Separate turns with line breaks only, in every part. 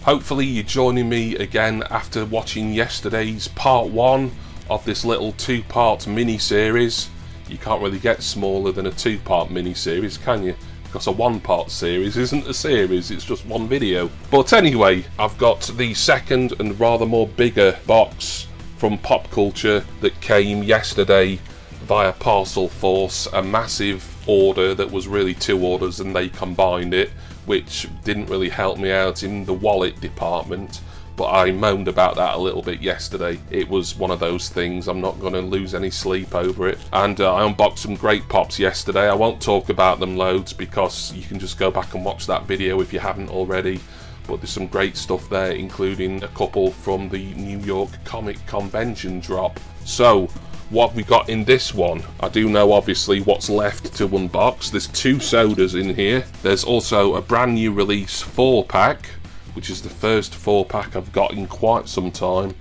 Hopefully you're joining me again after watching yesterday's part 1 of this little 2-part mini-series. You can't really get smaller than a 2-part mini-series, can you? Because a 1-part series isn't a series, it's just one video. But anyway, I've got the second and rather more bigger box from PopCultcha that came yesterday via Parcel Force, a massive order that was really 2 orders and they combined it, which didn't really help me out in the wallet department, but I moaned about that a little bit yesterday. It was one of those things, I'm not going to lose any sleep over it. And I unboxed some great pops yesterday. I won't talk about them loads because you can just go back and watch that video if you haven't already. But there's some great stuff there, including a couple from the New York Comic Convention drop. So, what have we got in this one? I do know obviously what's left to unbox. There's 2 sodas in here. There's also a brand new release 4-pack, which is the first 4-pack I've got in quite some time.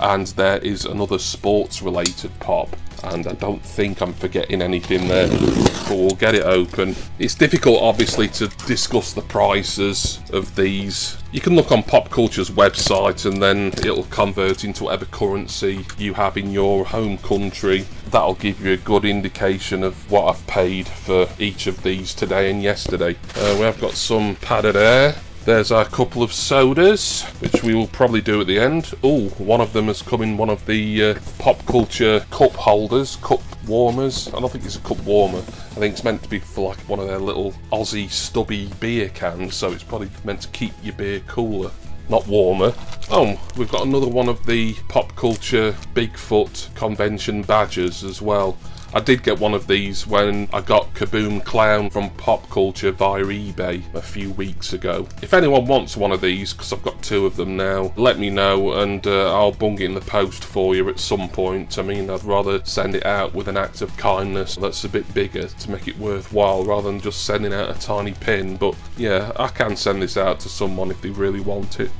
And there is another sports related pop. And I don't think I'm forgetting anything there, but we'll get it open. It's difficult obviously to discuss the prices of these. You can look on PopCultcha's website and then it'll convert into whatever currency you have in your home country. That'll give you a good indication of what I've paid for each of these today and yesterday. We have got some padded air. There's a couple of sodas, which we will probably do at the end. Oh, one of them has come in one of the PopCultcha cup holders, cup warmers. I don't think it's a cup warmer. I think it's meant to be for like one of their little Aussie stubby beer cans, so it's probably meant to keep your beer cooler, not warmer. Oh, we've got another one of the PopCultcha Bigfoot convention badges as well. I did get one of these when I got Kaboom Clown from PopCultcha via eBay a few weeks ago. If anyone wants one of these, because I've got 2 of them now, let me know and I'll bung it in the post for you at some point. I mean, I'd rather send it out with an act of kindness that's a bit bigger to make it worthwhile rather than just sending out a tiny pin. But yeah, I can send this out to someone if they really want it.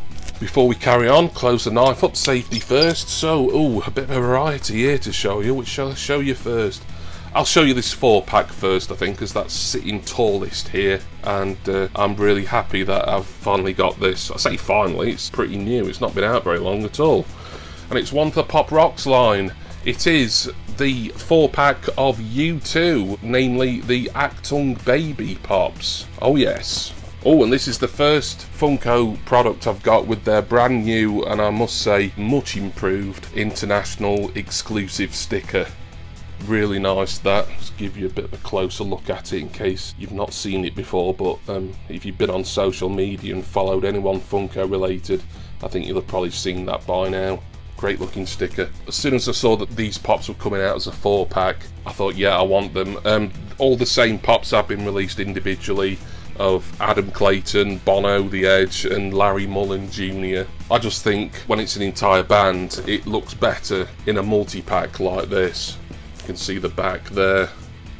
Before we carry on, close the knife up, safety first. So, a bit of a variety here to show you. Which shall I show you first? I'll show you this 4-pack first, I think, because that's sitting tallest here. And I'm really happy that I've finally got this. I say finally, it's pretty new. It's not been out very long at all. And it's one for the Pop Rocks line. It is the 4-pack of U2, namely the Achtung Baby Pops. Oh, yes. Oh, and this is the first Funko product I've got with their brand new, and I must say, much improved, international exclusive sticker. Really nice that. Just give you a bit of a closer look at it in case you've not seen it before, but if you've been on social media and followed anyone Funko related, I think you'll have probably seen that by now. Great looking sticker. As soon as I saw that these pops were coming out as a 4-pack, I thought, yeah, I want them. All the same pops have been released individually, of Adam Clayton, Bono, The Edge and Larry Mullen Jr. I just think when it's an entire band, it looks better in a multi-pack like this. You can see the back there.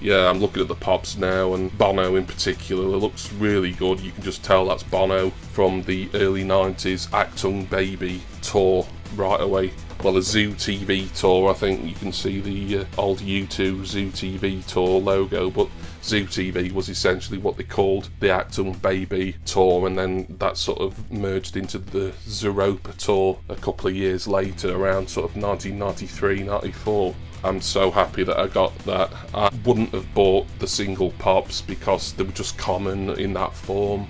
Yeah, I'm looking at the pops now, and Bono in particular looks really good. You can just tell that's Bono from the early 90s Achtung Baby tour right away. Well, a Zoo TV tour, I think you can see the old U2 Zoo TV tour logo, but Zoo TV was essentially what they called the Achtung Baby tour, and then that sort of merged into the Zooropa tour a couple of years later, around sort of 1993, 94. I'm so happy that I got that. I wouldn't have bought the single pops because they were just common in that form,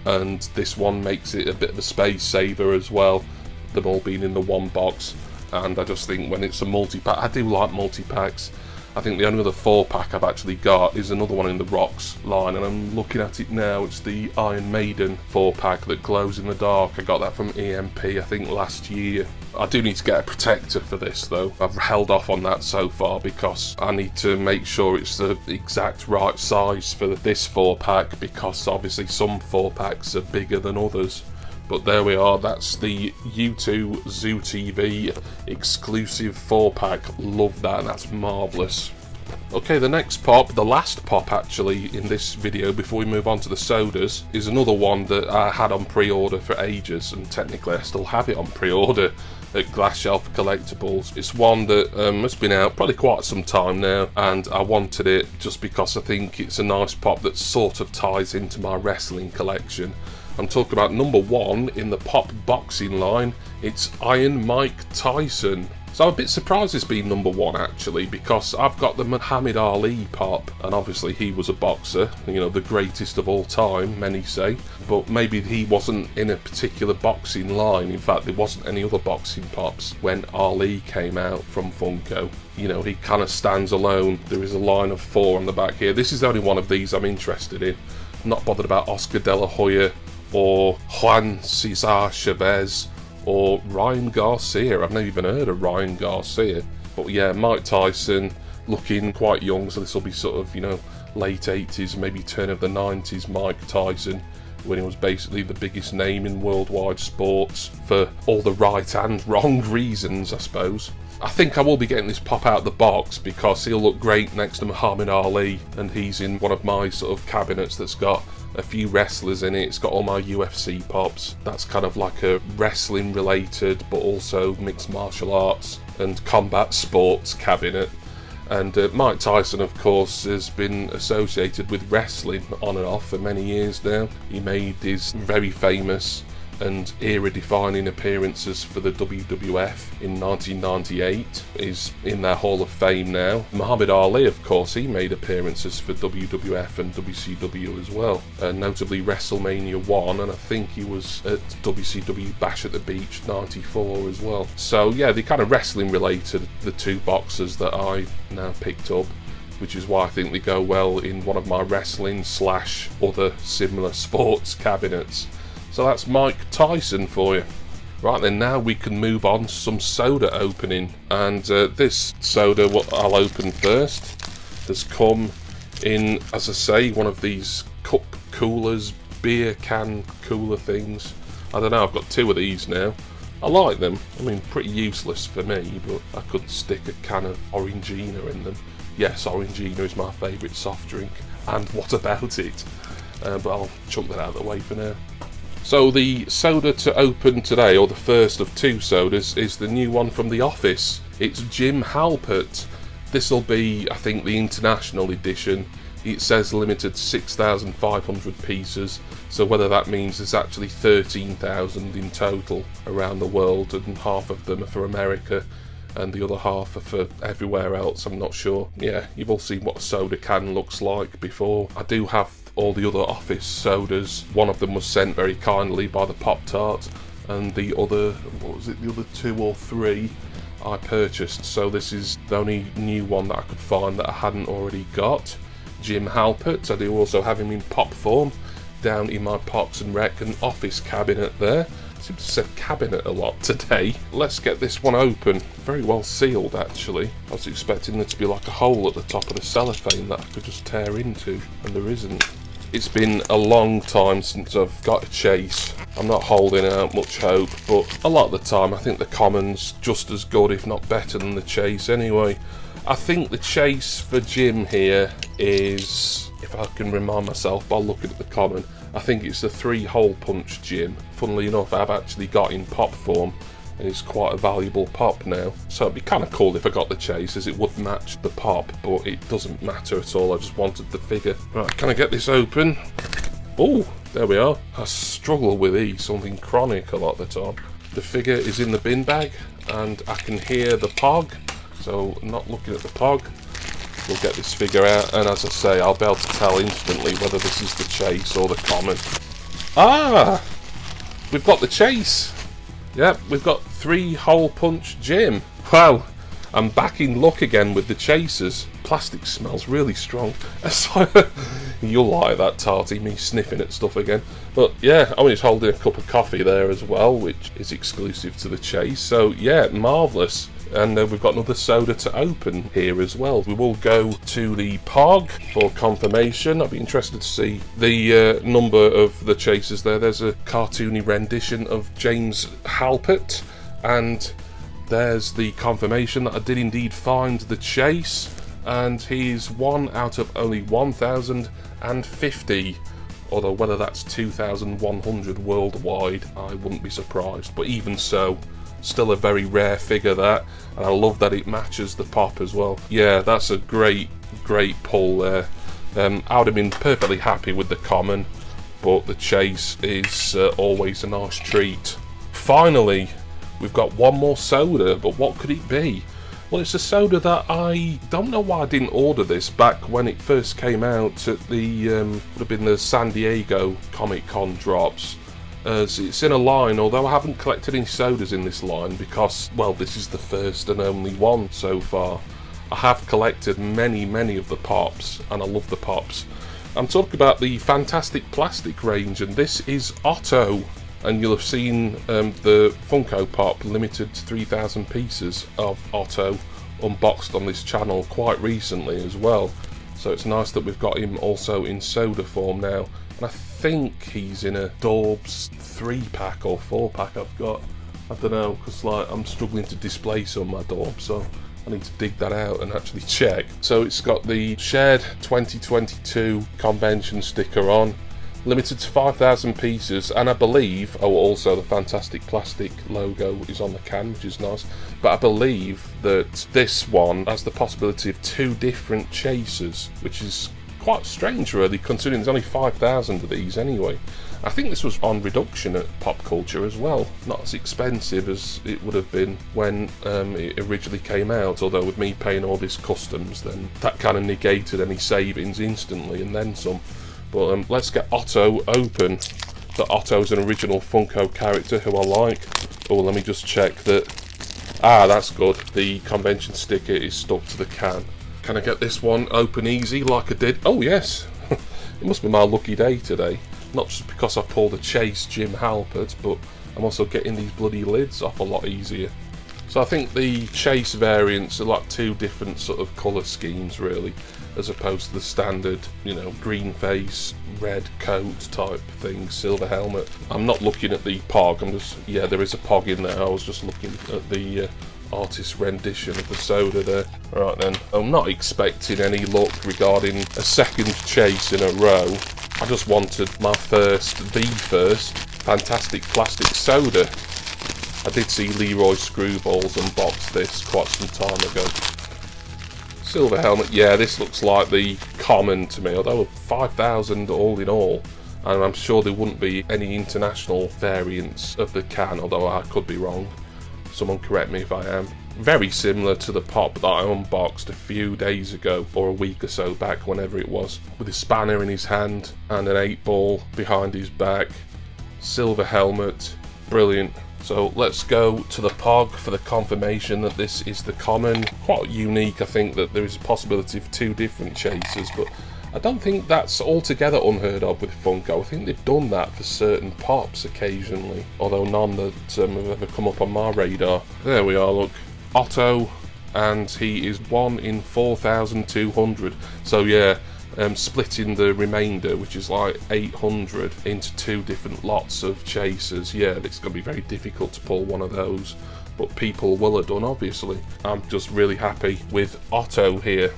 and this one makes it a bit of a space saver as well, them all being in the one box. And I just think when it's a multi-pack, I do like multi-packs. I think the only other 4-pack I've actually got is another one in the Rocks line, and I'm looking at it now. It's the Iron Maiden 4-pack that glows in the dark. I got that from EMP, I think, last year. I do need to get a protector for this though. I've held off on that so far because I need to make sure it's the exact right size for this 4-pack, because obviously some 4-packs are bigger than others. But there we are, that's the U2 Zoo TV exclusive 4-pack. Love that, that's marvellous. Okay, the next pop, the last pop actually in this video before we move on to the sodas, is another one that I had on pre-order for ages, and technically I still have it on pre-order at Glass Shelf Collectibles. It's one that has been out probably quite some time now, and I wanted it just because I think it's a nice pop that sort of ties into my wrestling collection. I'm talking about number 1 in the Pop boxing line. It's Iron Mike Tyson. So I'm a bit surprised it's been number 1 actually, because I've got the Muhammad Ali Pop, and obviously he was a boxer, you know, the greatest of all time, many say, but maybe he wasn't in a particular boxing line. In fact, there wasn't any other boxing Pops when Ali came out from Funko. You know, he kind of stands alone. There is a line of 4 on the back here. This is the only one of these I'm interested in. I'm not bothered about Oscar De La Hoya or Juan Cesar Chavez or Ryan Garcia. I've never even heard of Ryan Garcia. But yeah, Mike Tyson, looking quite young, so this will be sort of, you know, late 80s, maybe turn of the 90s Mike Tyson, when he was basically the biggest name in worldwide sports for all the right and wrong reasons, I suppose. I think I will be getting this Pop out of the box because he'll look great next to Muhammad Ali, and he's in one of my sort of cabinets that's got a few wrestlers in it. It's got all my UFC Pops. That's kind of like a wrestling related but also mixed martial arts and combat sports cabinet. And Mike Tyson, of course, has been associated with wrestling on and off for many years now. He made his very famous and era-defining appearances for the WWF in 1998. Is in their Hall of Fame now. Muhammad Ali, of course, he made appearances for WWF and WCW as well, notably WrestleMania 1, and I think he was at WCW Bash at the Beach 94 as well. So yeah, they're kind of wrestling related, the 2 boxes that I've now picked up, which is why I think they go well in one of my wrestling / other similar sports cabinets. So that's Mike Tyson for you. Right then, now we can move on to some soda opening. And this soda, what I'll open first, has come in, as I say, one of these cup coolers, beer can cooler things. I don't know, I've got 2 of these now. I like them. I mean, pretty useless for me, but I could stick a can of Orangina in them. Yes, Orangina is my favourite soft drink. And what about it? But I'll chuck that out of the way for now. So the soda to open today, or the first of 2 sodas, is the new one from The Office. It's Jim Halpert. This'll be, I think, the international edition. It says limited 6,500 pieces, so whether that means there's actually 13,000 in total around the world, and half of them are for America and the other half are for everywhere else, I'm not sure. Yeah, you've all seen what a soda can looks like before. I do have all the other Office sodas. One of them was sent very kindly by the Pop-Tart, and the other, what was it, the other 2 or 3 I purchased. So this is the only new one that I could find that I hadn't already got. Jim Halpert. I do also have him in pop form down in my Pops and Rec and Office cabinet there. I seem to say cabinet a lot today. Let's get this one open. Very well sealed actually. I was expecting there to be like a hole at the top of the cellophane that I could just tear into, and there isn't. It's been a long time since I've got a chase. I'm not holding out much hope, but a lot of the time I think the common's just as good, if not better, than the chase anyway. I think the chase for Jim here is, if I can remind myself by looking at the common, I think it's the 3-hole punch Jim. Funnily enough, I've actually got in pop form, and it's quite a valuable pop now. So it'd be kind of cool if I got the chase, as it would match the pop, but it doesn't matter at all. I just wanted the figure. Right, can I get this open? Oh, there we are. I struggle with these, something chronic a lot of the time. The figure is in the bin bag, and I can hear the pog, so not looking at the pog. We'll get this figure out, and as I say, I'll be able to tell instantly whether this is the chase or the common. Ah! We've got the chase! Yep, we've got 3-hole punch Jim. Wow, I'm back in luck again with the chasers. Plastic smells really strong. You'll like that, Tarty, me sniffing at stuff again. But yeah, I mean, he's holding a cup of coffee there as well, which is exclusive to the chase. So yeah, marvellous. And we've got another soda to open here as well. We will go to the POG for confirmation. I'll be interested to see the number of the chasers there. There's a cartoony rendition of James Halpert, and there's the confirmation that I did indeed find the chase, and he's 1 out of only 1,050. Although whether that's 2,100 worldwide, I wouldn't be surprised. But even so, still a very rare figure that, and I love that it matches the pop as well. Yeah, that's a great pull there. I would have been perfectly happy with the common, but the chase is always a nice treat. Finally, we've got one more soda, but what could it be? Well, it's a soda that I don't know why I didn't order this back when it first came out at the, would have been the San Diego Comic Con drops. As it's in a line, although I haven't collected any sodas in this line because, well, this is the first and only one so far. I have collected many of the pops, and I love the pops. I'm talking about the Fantastic Plastic range, and this is Otto. And you'll have seen the Funko Pop limited 3,000 pieces of Otto unboxed on this channel quite recently as well. So it's nice that we've got him also in soda form now. And I think he's in a Dorbs 3-pack or 4-pack I've got. I don't know, because like I'm struggling to display some of my Dorbs, so I need to dig that out and actually check. So it's got the shared 2022 convention sticker on. Limited to 5,000 pieces, and I believe, oh, also the Fantastic Plastic logo is on the can, which is nice, but I believe that this one has the possibility of 2 different chasers, which is quite strange really, considering there's only 5,000 of these anyway. I think this was on reduction at PopCultcha as well, not as expensive as it would have been when it originally came out, although with me paying all this customs, then that kind of negated any savings instantly and then some. But let's get Otto open. So Otto's an original Funko character who I like. Oh, let me just check that. Ah, that's good. The convention sticker is stuck to the can. Can I get this one open easy like I did? Oh, yes. It must be my lucky day today. Not just because I pulled a Chase Jim Halpert, but I'm also getting these bloody lids off a lot easier. So I think the Chase variants are like 2 different sort of colour schemes really, as opposed to the standard, you know, green face, red coat type thing, silver helmet. I'm not looking at the POG, I'm just, yeah, there is a POG in there. I was just looking at the artist rendition of the soda there. Right then, I'm not expecting any luck regarding a second chase in a row. I just wanted my first, the first, Fantastic Plastic soda. I did see Leroy Screwballs unbox this quite some time ago. Silver helmet, yeah, this looks like the common to me, although 5,000 all in all. And I'm sure there wouldn't be any international variants of the can, although I could be wrong. Someone correct me if I am. Very similar to the pop that I unboxed a few days ago, or a week or so back, whenever it was. With a spanner in his hand and an 8-ball behind his back. Silver helmet, brilliant. So let's go to the POG for the confirmation that this is the common. Quite unique, I think, that there is a possibility of 2 different chasers, but I don't think that's altogether unheard of with Funko. I think they've done that for certain pops occasionally, although none that have ever come up on my radar. There we are, look. Otto, and he is 1 in 4,200. So yeah, splitting the remainder, which is like 800, into 2 different lots of chasers. Yeah, it's going to be very difficult to pull one of those, but people will have done, obviously. I'm just really happy with Otto here.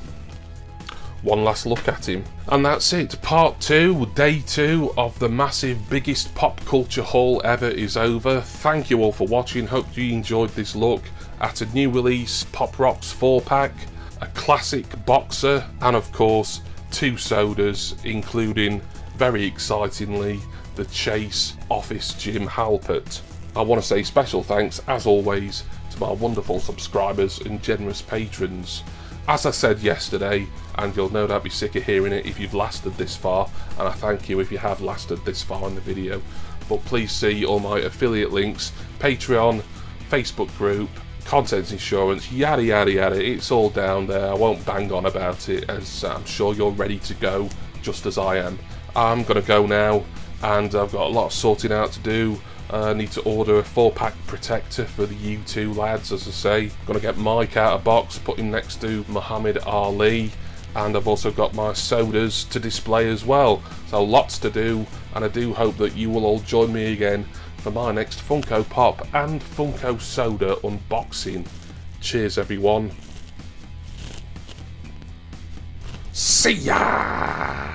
One last look at him. And that's it. Part 2, day 2 of the massive, biggest PopCultcha haul ever is over. Thank you all for watching. Hope you enjoyed this look at a new release Pop Rocks 4-pack, a classic boxer, and of course 2 sodas, including, very excitingly, the Chase Office Jim Halpert. I want to say special thanks, as always, to my wonderful subscribers and generous patrons. As I said yesterday, and you'll no doubt be sick of hearing it if you've lasted this far, and I thank you if you have lasted this far in the video, but please see all my affiliate links, Patreon, Facebook group, contents insurance, yada yada yada. It's all down there. I won't bang on about it, as I'm sure you're ready to go just as I am. I'm gonna go now, and I've got a lot of sorting out to do. I need to order a 4-pack protector for the U2 lads, as I say. Gonna get Mike out of box, put him next to Muhammad Ali, and I've also got my sodas to display as well. So lots to do, and I do hope that you will all join me again for my next Funko Pop and Funko Soda unboxing. Cheers everyone. See ya!